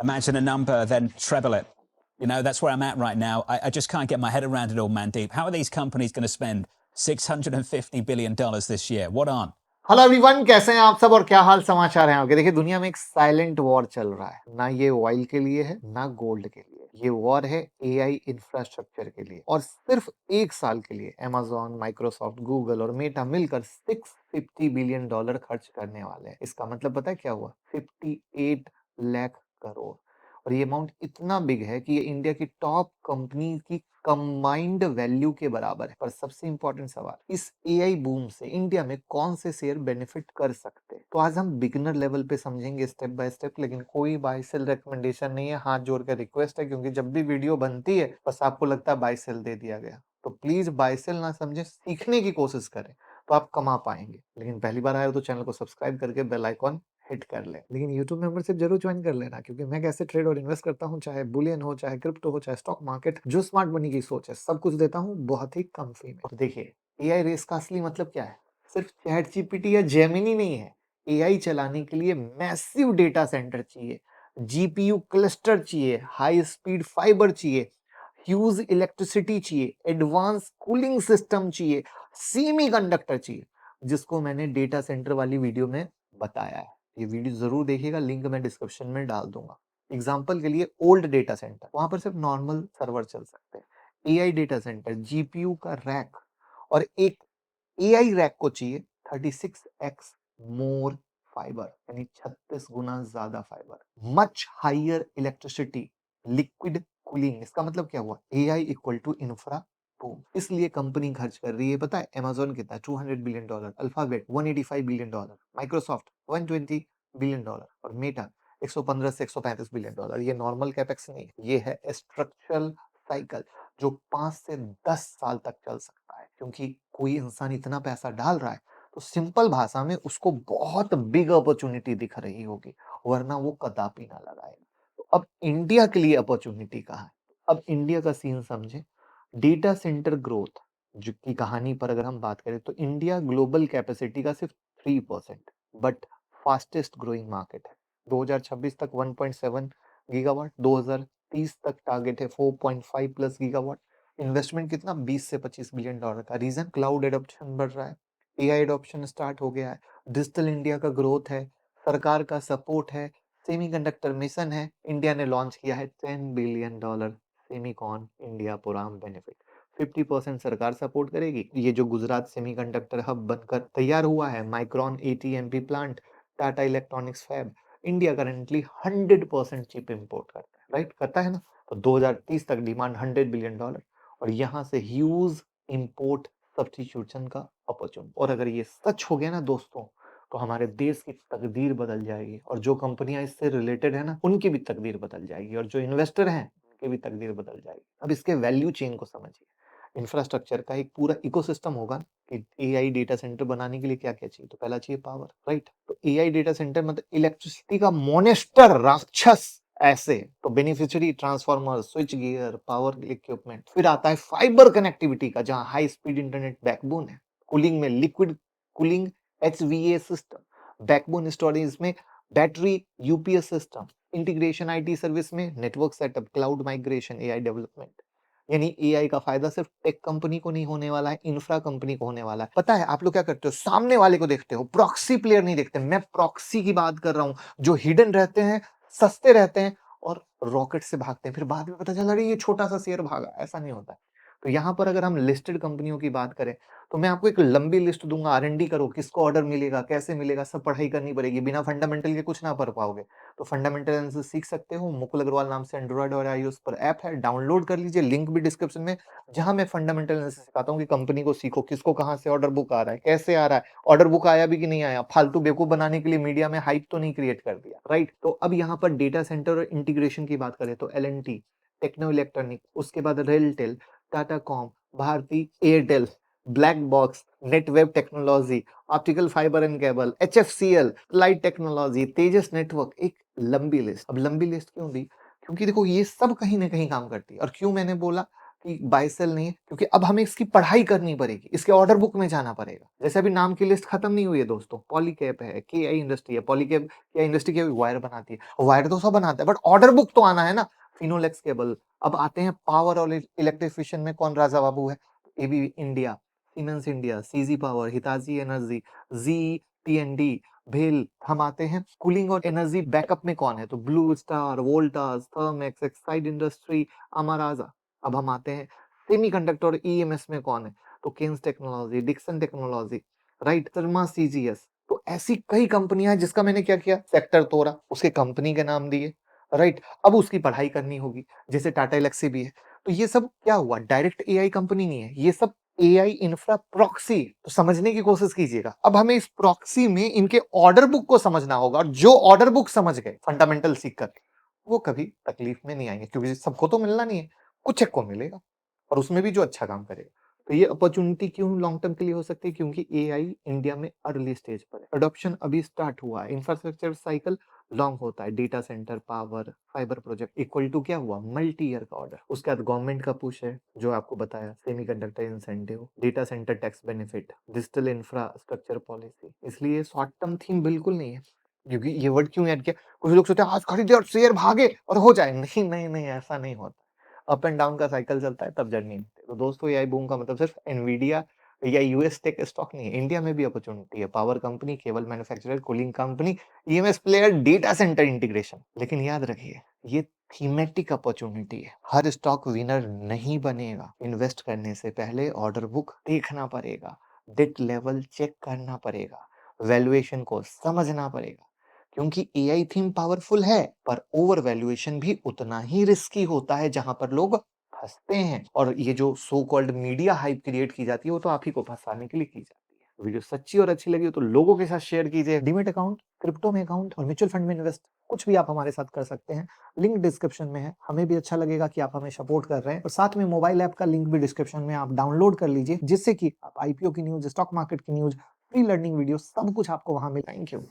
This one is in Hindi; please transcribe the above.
Imagine a number, then treble it. That's where I'm at right now. I just can't get my head around it all, Mandeep. How are these companies going to spend $650 billion this year? What on? Hello everyone, कैसे हैं आप सब और क्या हाल समाचार हैं आपके। देखिए, दुनिया में एक साइलेंट वॉर चल रहा है। ना ये ऑयल के लिए है, ना गोल्ड के लिए। ये वॉर है एआई इंफ्रास्ट्रक्चर के लिए। और सिर्फ एक साल के लिए अमेज़न, माइक्रोसॉफ्ट, गूगल और मेटा मिलकर $650 बिलियन खर्च करने वाले हैं। इसका मतलब पता है क्या हुआ? 58 लाख करोड़। और ये अमाउंट इतना बिग है कि ये इंडिया की टॉप कंपनी की कंबाइंड वैल्यू के बराबर है। पर सबसे इंपॉर्टेंट सवाल, इस एआई बूम से इंडिया में कौन से शेयर बेनिफिट कर सकते हैं? तो आज हम बिगिनर लेवल पे समझेंगे स्टेप बाय स्टेप, लेकिन कोई बाय सेल रिकमेंडेशन नहीं है। हाथ जोड़ कर रिक्वेस्ट है, क्योंकि जब भी वीडियो बनती है बस आपको लगता है बाय सेल दे दिया गया। तो प्लीज बाय सेल ना समझे, सीखने की कोशिश करें तो आप कमा पाएंगे। लेकिन पहली बार आए हो तो चैनल को सब्सक्राइब करके बेल आइकॉन हिट कर ले। लेकिन YouTube मेंबरशिप जरूर ज्वाइन कर लेना, क्योंकि मैं कैसे ट्रेड और इन्वेस्ट करता हूँ, चाहे बुलियन हो, चाहे क्रिप्टो हो, चाहे स्टॉक मार्केट, जो स्मार्ट मनी की सोच है, सब कुछ देता हूँ बहुत ही कम फी में। तो देखिए, एआई रेस का असली मतलब क्या है? सिर्फ चैट जीपीटी या जेमिनी नहीं है। एआई चलाने के लिए मैसिव डेटा सेंटर चाहिए, जीपीयू क्लस्टर चाहिए, हाई स्पीड फाइबर चाहिए, ह्यूज इलेक्ट्रिसिटी चाहिए, एडवांस कूलिंग सिस्टम चाहिए, सेमीकंडक्टर चाहिए, जिसको मैंने डेटा सेंटर वाली वीडियो में बताया है। ये वीडियो जरूर देखिएगा, लिंक मैं डिस्क्रिप्शन में डाल दूंगा। एग्जाम्पल के लिए ओल्ड डेटा सेंटर, वहां पर सिर्फ नॉर्मल सर्वर चल सकते हैं। एआई डेटा सेंटर, जीपीयू का रैक और एक एआई रैक को चाहिए 36x मोर फाइबर, यानी 36 गुना ज्यादा fibre, much higher electricity, liquid cooling. इसका मतलब क्या हुआ? AI equal to infra boom. इसलिए कंपनी खर्च कर रही है, पता है? अमेज़न कितना? $200 billion, Alphabet $185 billion, Microsoft $120 billion और मेटा 115 से $135 बिलियन। ये नॉर्मल कैपेक्स नहीं है, ये है स्ट्रक्चरल साइकिल, जो 5 से 10 साल तक चल सकता है। क्योंकि कोई इंसान इतना पैसा डाल रहा है तो सिंपल भाषा में उसको बहुत बिग अपॉर्चुनिटी दिख रही होगी, वरना वो कदापि ना लगाएगा। तो अब इंडिया के लिए अपॉर्चुनिटी कहाँ है? अब इंडिया का सीन समझे। डेटा सेंटर ग्रोथ जो की कहानी पर अगर हम बात करें तो इंडिया ग्लोबल कैपेसिटी का सिर्फ 3%, बट फास्टेस्ट ग्रोइंग मार्केट है। 2026 तक 1.7 गीगावाट, 2030 तक टारगेट है 4.5 प्लस गीगावाट। इन्वेस्टमेंट कितना? 20 से $25 बिलियन का। रीजन, क्लाउड एडॉप्शन बढ़ रहा है, एआई एडॉप्शन स्टार्ट हो गया है, डिजिटल इंडिया का ग्रोथ है, सरकार का सपोर्ट है, सेमीकंडक्टर मिशन है। इंडिया ने लॉन्च किया है $10 billion Semicon India programme benefit. 50% सरकार सपोर्ट करेगी। ये जो गुजरात सेमीकंडक्टर हब बनकर तैयार हुआ है, Micron ATMP plant, Tata electronics fab, India currently 100% chip import करता है, राइट? करता है ना? तो 2030 तक डिमांड $100 बिलियन और यहाँ से ह्यूज इंपोर्ट सब्स्टिट्यूशन का अपॉर्चुनिटी। और अगर ये सच हो गया ना दोस्तों, तो हमारे देश की तकदीर बदल जाएगी, और जो कंपनियां इससे रिलेटेड है ना, उनकी भी तकदीर बदल जाएगी, और जो इन्वेस्टर हैं उनकी भी तकदीर बदल जाएगी। अब इसके वैल्यू चेन को समझिए। इंफ्रास्ट्रक्चर का एक पूरा इकोसिस्टम होगा कि एआई डेटा सेंटर बनाने के लिए क्या क्या चाहिए। तो पहला चाहिए पावर, राइट? तो एआई डेटा सेंटर मतलब इलेक्ट्रिसिटी का मोनेस्टर, राक्षस ऐसे। तो beneficiary, transformer, switch gear, power equipment. फिर आता है फाइबर कनेक्टिविटी का, जहां हाई स्पीड इंटरनेट बैकबोन है। कूलिंग में liquid cooling, HVA system. Backbone storage में battery UPS system. Integration IT service में network setup, cloud migration, AI development. यानी एआई का फायदा सिर्फ टेक कंपनी को नहीं होने वाला है, इंफ्रा कंपनी को होने वाला है। पता है आप लोग क्या करते हो? सामने वाले को देखते हो, प्रॉक्सी प्लेयर नहीं देखते। मैं प्रॉक्सी की बात कर रहा हूं, जो हिडन रहते हैं, सस्ते रहते हैं और रॉकेट से भागते हैं। फिर बाद में पता चला अरे ये छोटा सा शेयर भागा। ऐसा नहीं होता है। तो यहाँ पर अगर हम लिस्टेड कंपनियों की बात करें तो मैं आपको एक लंबी लिस्ट दूंगा, आरएनडी करो, किसको ऑर्डर मिलेगा, कैसे मिलेगा, सब पढ़ाई करनी पड़ेगी। बिना फंडामेंटल के कुछ ना पढ़ पाओगे। तो फंडामेंटल एनालिसिस सीख सकते हो। मुकुल अग्रवाल नाम से एंड्रॉइड और आईओएस पर ऐप है, डाउनलोड कर लीजिए, लिंक भी डिस्क्रिप्शन में, जहां मैं फंडामेंटल एनालिसिस सिखाता हूँ कि कंपनी को सीखो, किसको कहां से ऑर्डर बुक आ रहा है, कैसे आ रहा है, ऑर्डर बुक आया भी कि नहीं आया, फालतू बेवकूफ बनाने के लिए मीडिया में हाइप तो नहीं क्रिएट कर दिया, राइट? तो अब यहाँ पर डेटा सेंटर और इंटीग्रेशन की बात करें तो एलएनटी, टेक्नो इलेक्ट्रॉनिक, उसके बाद RailTel, Tata Comm, Bharti Airtel, Black Box, Netweb technology, optical fibre and cable, HFCL, light technology, Tejas network. एक लंबी लिस्ट। अब लंबी लिस्ट क्यों दी? क्योंकि देखो ये सब कहीं ना कहीं काम करती है। और क्यों मैंने बोला कि बाय सेल नहीं है, क्योंकि अब हमें इसकी पढ़ाई करनी पड़ेगी, इसके ऑर्डर बुक में जाना पड़ेगा। जैसे अभी नाम की लिस्ट खत्म नहीं हुई है दोस्तों, पॉलीकैब है, केआई इंडस्ट्री है, पॉलीकैब केआई इंडस्ट्री की वायर बनाती है, वायर तो सब बनाता है, बट ऑर्डर बुक तो आना है ना। फिनोलेक्स केबल। अब आते हैं पावर और इलेक्ट्रिफिकेशन में कौन राजा बाबू है? ABB India, Siemens India, CG power, Hitachi energy, G T भेल। हम आते हैं कूलिंग और एनर्जी बैकअप में कौन है? तो Blue Star, Voltas, Thermax, Exide industry, Amara Raja. अब हम आते हैं सेमीकंडक्टर और ईएमएस में कौन है? तो Kaynes technology, Dixon technology, right, Syrma SGS. तो ऐसी कई कंपनियां हैं जिसका मैंने क्या किया, सेक्टर तोड़ा, उसके कंपनी के नाम दिए, राइट। अब उसकी पढ़ाई करनी होगी, जैसे टाटा एलेक्सी भी है। तो ये सब क्या हुआ, डायरेक्ट एआई कंपनी नहीं है, ये सब एआई इंफ्रा प्रॉक्सी। तो समझने की कोशिश कीजिएगा। अब हमें इस प्रॉक्सी में इनके ऑर्डर बुक को समझना होगा, और जो ऑर्डर बुक समझ गए फंडामेंटल सीख कर, वो कभी तकलीफ में नहीं आएंगे, क्योंकि सबको तो मिलना नहीं है, कुछ एक को मिलेगा, और उसमें भी जो अच्छा काम करेगा। तो ये अपॉर्चुनिटी क्यों लॉन्ग टर्म के लिए हो सकती है? क्योंकि एआई इंडिया में अर्ली स्टेज पर है, अडॉप्शन अभी स्टार्ट हुआ है, इंफ्रास्ट्रक्चर साइकिल लॉन्ग होता है, data centre, power, fibre project equal to क्या हुआ, मल्टी ईयर का ऑर्डर। उसके बाद गवर्नमेंट का पुश है, जो आपको बताया, semiconductor incentive, data centre tax benefit, digital infrastructure policy. इसलिए शॉर्ट टर्म थीम बिल्कुल नहीं है। क्योंकि ये वर्ड क्यों ऐड किया, कुछ लोग सोचते हैं आज खरीदे और शेयर भागे और हो जाए, नहीं नहीं नहीं, ऐसा नहीं होता। अप एंड डाउन का साइकिल चलता है, तब जर्नी होती है। तो दोस्तों, एआई बूम का मतलब सिर्फ एनवीडिया या यूएस टेक स्टॉक नहीं है, इंडिया में भी अपॉर्चुनिटी है, power company, cable manufacturer, cooling company, EMS player, data centre integration. लेकिन याद रखिए, ये थीमेटिक अपॉर्चुनिटी है, हर स्टॉक विनर नहीं बनेगा। इन्वेस्ट करने से पहले ऑर्डर बुक देखना पड़ेगा, डेट लेवल चेक करना पड़ेगा, वैल्यूएशन को समझना पड़ेगा, क्योंकि एआई थीम पावरफुल है, पर ओवर वैल्यूएशन भी उतना ही रिस्की होता है, जहां पर लोग फंसते हैं। और ये जो so called media hype create की जाती है, वो तो आप ही को फंसाने के लिए की जाती है। वीडियो सच्ची और अच्छी लगी हो तो लोगों के साथ शेयर कीजिए। डीमेट अकाउंट, क्रिप्टो में अकाउंट और म्यूचुअल फंड में इन्वेस्ट, कुछ भी आप हमारे साथ कर सकते हैं। लिंक डिस्क्रिप्शन में है। हमें भी अच्छा लगेगा कि आप हमें सपोर्ट कर रहे हैं, और साथ में मोबाइल ऐप का लिंक भी डिस्क्रिप्शन में आप डाउनलोड कर लीजिए, जिससे कि आप आईपीओ की न्यूज, स्टॉक मार्केट की न्यूज, फ्री लर्निंग वीडियो, सब कुछ आपको वहां मिले। Thank you.